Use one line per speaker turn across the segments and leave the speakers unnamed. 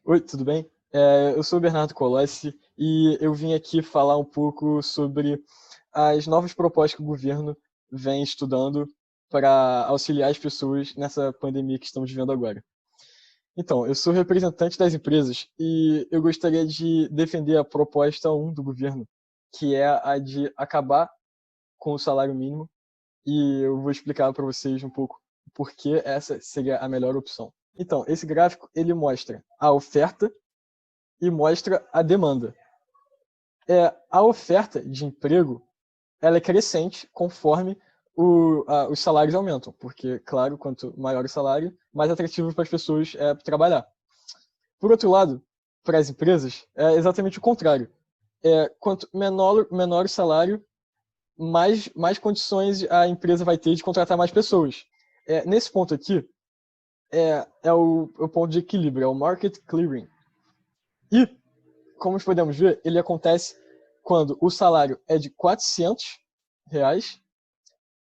Oi, tudo bem? Eu sou o Bernardo Colossi e eu vim aqui falar um pouco sobre as novas propostas que o governo vem estudando para auxiliar as pessoas nessa pandemia que estamos vivendo agora. Então, eu sou representante das empresas e eu gostaria de defender a proposta 1 do governo, que é a de acabar com o salário mínimo, e eu vou explicar para vocês um pouco por que essa seria a melhor opção. Então, esse gráfico ele mostra a oferta e mostra a demanda. A oferta de emprego ela é crescente conforme os salários aumentam, porque, claro, quanto maior o salário, mais atrativo para as pessoas trabalhar. Por outro lado, para as empresas, é exatamente o contrário. Quanto menor o salário, mais condições a empresa vai ter de contratar mais pessoas. Nesse ponto aqui, o ponto de equilíbrio, é o market clearing. E, como podemos ver, ele acontece quando o salário é de R$ 400,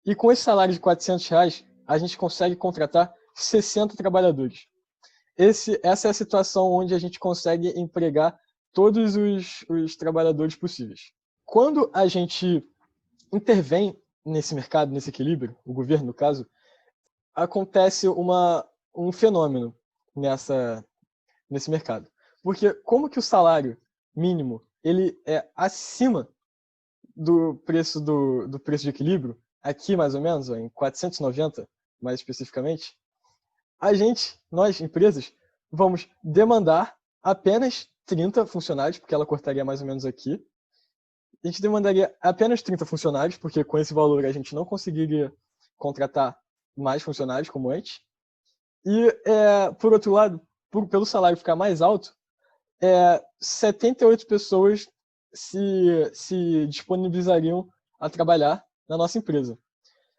e com esse salário de R$ 400, a gente consegue contratar 60 trabalhadores. Essa é a situação onde a gente consegue empregar todos os trabalhadores possíveis. Quando a gente intervém nesse mercado, nesse equilíbrio, o governo, no caso, acontece um fenômeno nesse mercado. Porque como que o salário mínimo ele é acima do preço de equilíbrio, aqui mais ou menos, ó, em 490, mais especificamente, nós, empresas, vamos demandar apenas 30 funcionários, porque ela cortaria mais ou menos aqui. A gente demandaria apenas 30 funcionários, porque com esse valor a gente não conseguiria contratar mais funcionários como antes. E, por outro lado, pelo salário ficar mais alto, 78 pessoas se disponibilizariam a trabalhar na nossa empresa.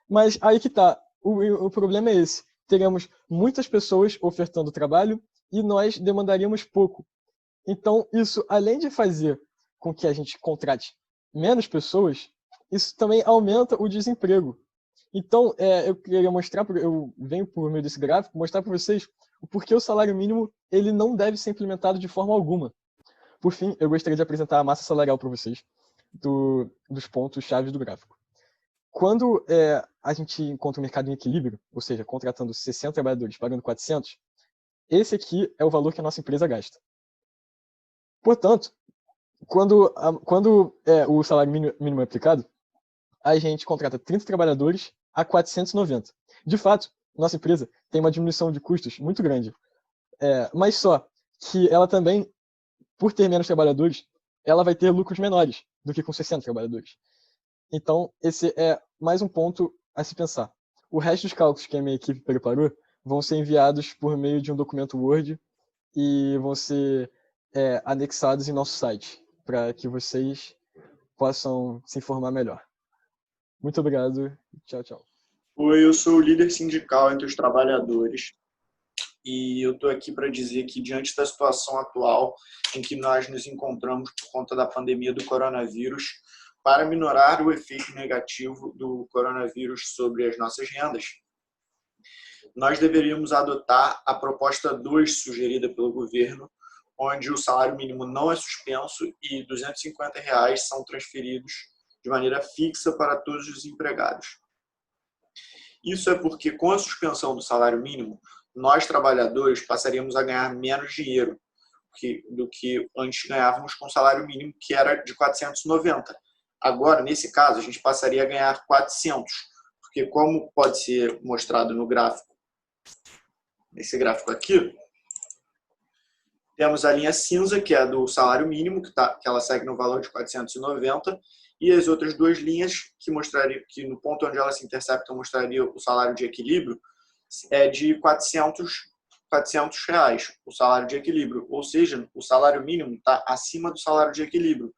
Mas aí que tá, o problema é esse. Teremos muitas pessoas ofertando trabalho e nós demandaríamos pouco. Então, isso, além de fazer com que a gente contrate menos pessoas, isso também aumenta o desemprego. Então, eu queria mostrar, eu venho por meio desse gráfico, mostrar para vocês o porquê o salário mínimo ele não deve ser implementado de forma alguma. Por fim, eu gostaria de apresentar a massa salarial para vocês, dos pontos-chave do gráfico. Quando a gente encontra o mercado em equilíbrio, ou seja, contratando 60 trabalhadores, pagando 400, esse aqui é o valor que a nossa empresa gasta. Portanto, quando o salário mínimo é aplicado, a gente contrata 30 trabalhadores a 490. De fato, nossa empresa tem uma diminuição de custos muito grande. Mas só que ela também, por ter menos trabalhadores, ela vai ter lucros menores do que com 60 trabalhadores. Então, esse é mais um ponto a se pensar. O resto dos cálculos que a minha equipe preparou vão ser enviados por meio de um documento Word e vão ser anexados em nosso site, para que vocês possam se informar melhor. Muito obrigado. Tchau, tchau.
Oi, eu sou o líder sindical entre os trabalhadores e eu estou aqui para dizer que, diante da situação atual em que nós nos encontramos por conta da pandemia do coronavírus, para minorar o efeito negativo do coronavírus sobre as nossas rendas, nós deveríamos adotar a proposta 2 sugerida pelo governo, onde o salário mínimo não é suspenso e R$ 250 são transferidos de maneira fixa para todos os empregados. Isso é porque, com a suspensão do salário mínimo, nós, trabalhadores, passaríamos a ganhar menos dinheiro do que antes ganhávamos com o salário mínimo, que era de 490. Agora, nesse caso, a gente passaria a ganhar 400, porque, como pode ser mostrado no gráfico, nesse gráfico aqui, temos a linha cinza, que é a do salário mínimo, que ela segue no valor de 490, e as outras duas linhas que mostrariam que no ponto onde elas se interceptam mostraria o salário de equilíbrio é de R$ 400 o salário de equilíbrio, ou seja, o salário mínimo está acima do salário de equilíbrio.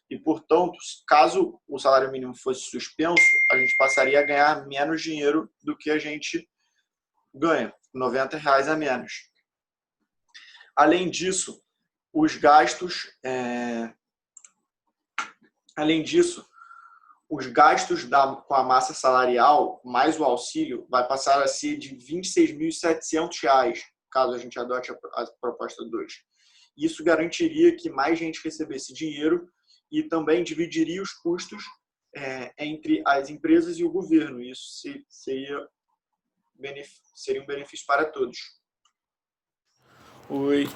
E, portanto, caso o salário mínimo fosse suspenso, a gente passaria a ganhar menos dinheiro do que a gente ganha, R$ 90 a menos. Além disso, os gastos com a massa salarial, mais o auxílio, vai passar a ser de R$ 26.700, caso a gente adote a proposta 2. Isso garantiria que mais gente recebesse dinheiro e também dividiria os custos entre as empresas e o governo. Isso seria um benefício para todos.
Oi,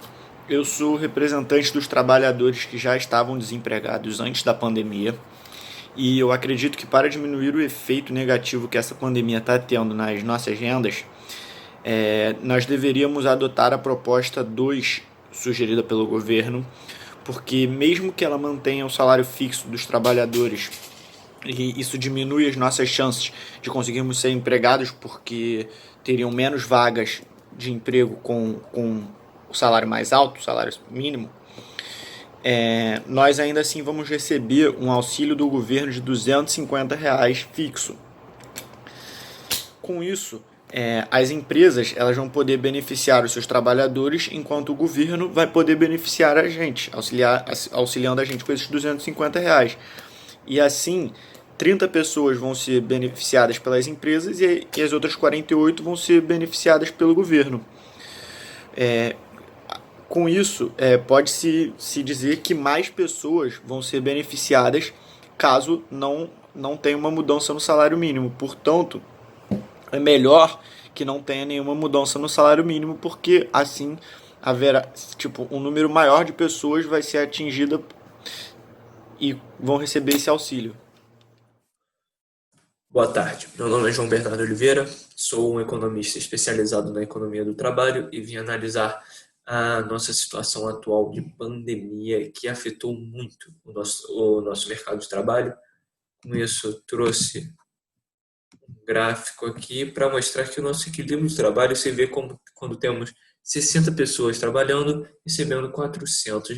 eu sou representante dos trabalhadores que já estavam desempregados antes da pandemia e eu acredito que para diminuir o efeito negativo que essa pandemia está tendo nas nossas rendas, nós deveríamos adotar a proposta 2 sugerida pelo governo, porque mesmo que ela mantenha o salário fixo dos trabalhadores e isso diminui as nossas chances de conseguirmos ser empregados porque teriam menos vagas de emprego com o salário mais alto, o salário mínimo, nós ainda assim vamos receber um auxílio do governo de R$ 250 fixo. Com isso, as empresas elas vão poder beneficiar os seus trabalhadores, enquanto o governo vai poder beneficiar a gente, auxiliando a gente com esses R$ 250. E assim, 30 pessoas vão ser beneficiadas pelas empresas e as outras 48 vão ser beneficiadas pelo governo. Com isso, pode-se dizer que mais pessoas vão ser beneficiadas caso não tenha uma mudança no salário mínimo. Portanto, é melhor que não tenha nenhuma mudança no salário mínimo, porque assim haverá, um número maior de pessoas vai ser atingida e vão receber esse auxílio.
Boa tarde, meu nome é João Bernardo Oliveira, sou um economista especializado na economia do trabalho e vim analisar a nossa situação atual de pandemia que afetou muito o nosso mercado de trabalho. Com isso, trouxe um gráfico aqui para mostrar que o nosso equilíbrio de trabalho se vê como quando temos 60 pessoas trabalhando recebendo R$ 400.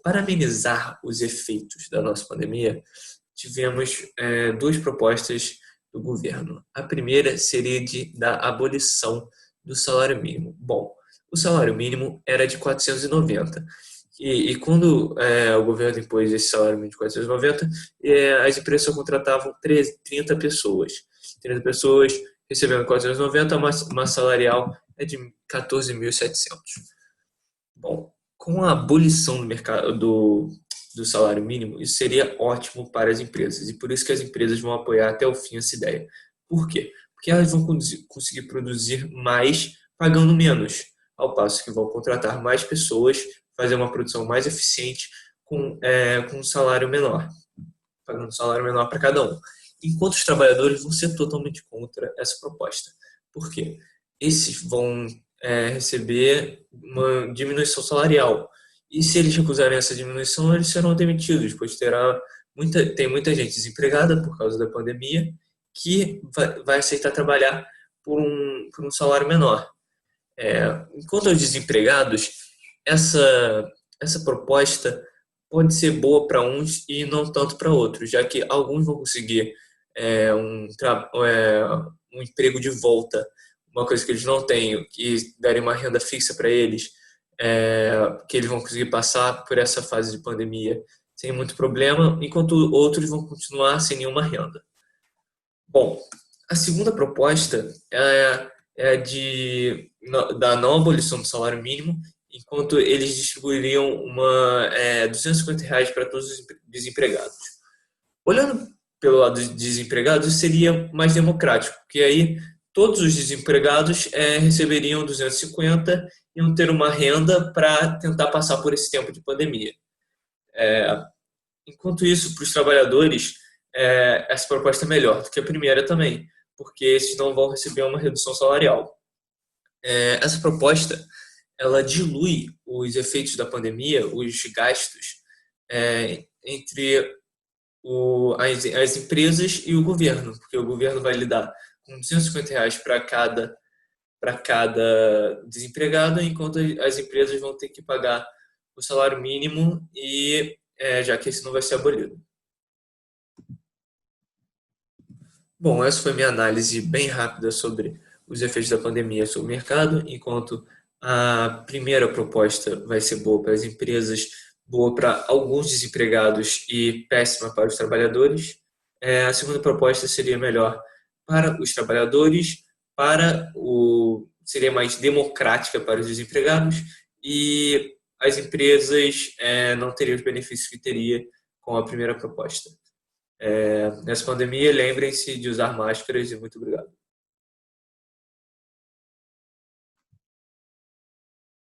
Para amenizar os efeitos da nossa pandemia, tivemos 2 propostas do governo. A primeira seria da abolição do salário mínimo. Bom, o salário mínimo era de 490. E quando o governo impôs esse salário mínimo de 490, as empresas só contratavam 30 pessoas. 30 pessoas recebendo 490, uma salarial é de 14.700. Bom, com a abolição do mercado do salário mínimo, isso seria ótimo para as empresas. E por isso que as empresas vão apoiar até o fim essa ideia. Por quê? Porque elas vão conseguir produzir mais pagando menos, ao passo que vão contratar mais pessoas, fazer uma produção mais eficiente com um salário menor, pagando um salário menor para cada um. Enquanto os trabalhadores vão ser totalmente contra essa proposta. Por quê? Esses vão receber uma diminuição salarial. E se eles recusarem essa diminuição, eles serão demitidos, pois tem muita gente desempregada por causa da pandemia que vai aceitar trabalhar por um salário menor. Enquanto aos desempregados, essa proposta pode ser boa para uns e não tanto para outros, já que alguns vão conseguir um emprego de volta, uma coisa que eles não têm, que darem uma renda fixa para eles, que eles vão conseguir passar por essa fase de pandemia sem muito problema, enquanto outros vão continuar sem nenhuma renda. Bom, a segunda proposta da não abolição do salário mínimo, enquanto eles distribuiriam R$ 250 para todos os desempregados. Olhando pelo lado dos desempregados, isso seria mais democrático, porque aí todos os desempregados receberiam 250 e iam ter uma renda para tentar passar por esse tempo de pandemia. Enquanto isso, para os trabalhadores, essa proposta é melhor do que a primeira também, porque esses não vão receber uma redução salarial. Essa proposta ela dilui os efeitos da pandemia, os gastos, entre as empresas e o governo, porque o governo vai lidar com R$ 250 para cada desempregado, enquanto as empresas vão ter que pagar o salário mínimo, já que esse não vai ser abolido. Bom, essa foi minha análise bem rápida sobre os efeitos da pandemia sobre o mercado, enquanto a primeira proposta vai ser boa para as empresas, boa para alguns desempregados e péssima para os trabalhadores. A segunda proposta seria melhor para os trabalhadores, seria mais democrática para os desempregados e as empresas não teriam os benefícios que teria com a primeira proposta. Nessa pandemia, lembrem-se de usar máscaras e muito obrigado.